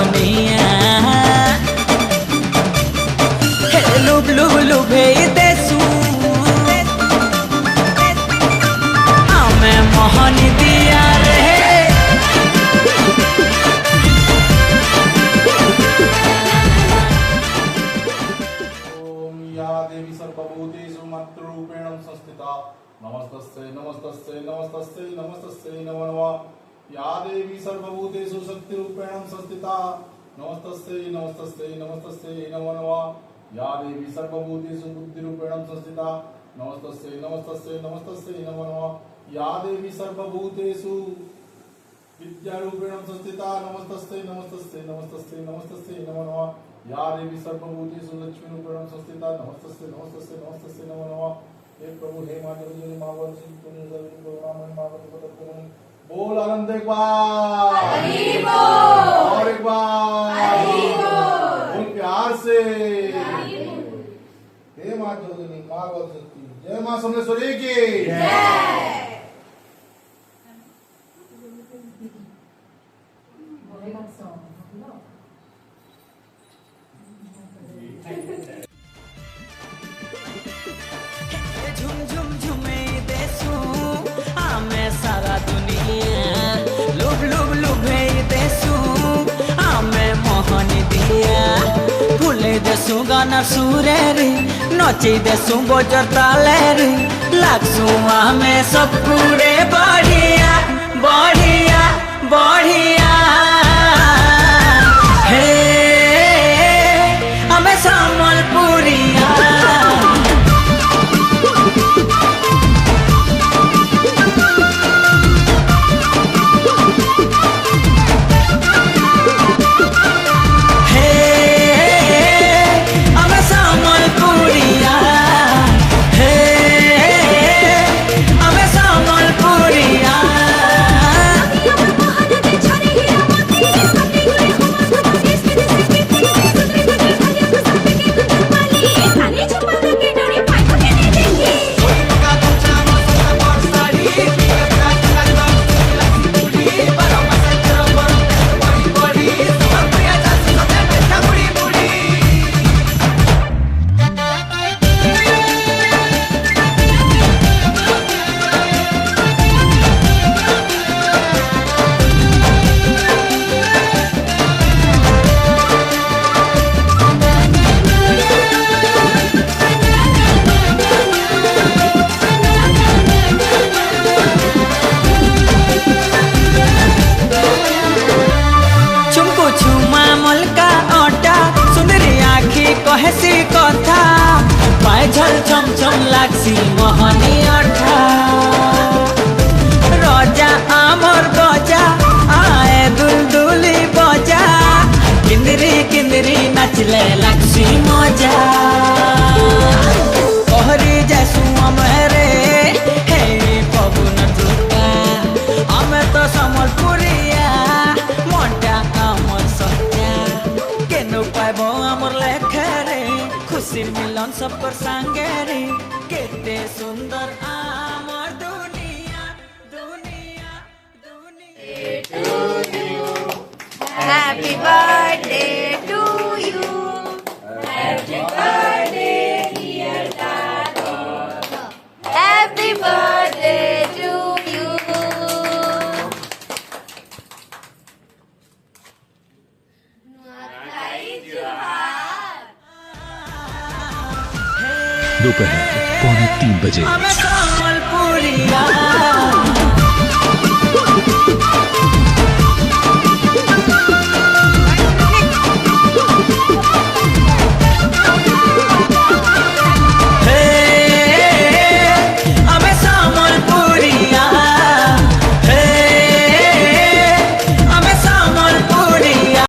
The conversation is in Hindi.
दुनिया लुब लुब लुभे देसू हमें मोहन दिया रे। ओम या देवी सर्वभूतेषु मातृरूपेण संस्थिता नमस्तस्यै नमस्तस्यै नमस्तस्यै नमस्तस्यै नमो नमः। या देवी सर्वभूतेषु शक्तिरूपेण संस्थिता नमस्तस्यै नमस्तस्यै नमस्तस्यै नमो नमः। या देवी सर्वभूतेषु बुद्धिरूपेण संस्थिता नमस्तस्यै नमस्तस्यै नमस्तस्यै नमो नमः। या देवी सर्वभूतेषु विद्यारूपेण संस्थिता नमस्तस्यै नमस्तस्यै नमस्तस्यै नमस्तस्यै नमो नमः। या देवी सर्वभूतेषु लक्ष्मीरूपेण संस्थिता नमस्तस्यै नमस्तस्यै नमस्तस्यै नमो नमः। हे प्रभु हे मां जगदम्बे मां वरसिंह पुण्य जगत प्रोग्राम मां पद बोल आनंद एक बार हरि बोल और एक बार हरि बोल प्यार से हे मां जगदम्बे मां वरसिंह जय मां समलेश्वरी की जय। झुम झुम झुमे देसू हमें सारा दुनिया लुभ लुभ लुभे देसू हमें मोहन दिया फूले देसू गाना सुरे रे नचे देसू बजर ताले रे लागसू हमें सब पूरे बढ़िया बढ़िया बढ़िया हे हमें संबलपुरिया कहसी कथा पाइझल छम छम लागसी मोहनी अठा रजा आमर बजा आए दुलदुली बजा किंदरी किंदरी नाचले लागसी मजा कहरी जैसू अमरे हे पवन टुका हमें तो संबलपुरिया मोटा आमर सत्या केनु पाइबो आमर लेखे खुशी मिलन सब पर संगे रे केते सुंदर आमर दुनिया दुनिया दुनिया। Happy birthday to you. Happy birthday dear Tata. Happy birthday to you. दोपहर 2:45 बजे।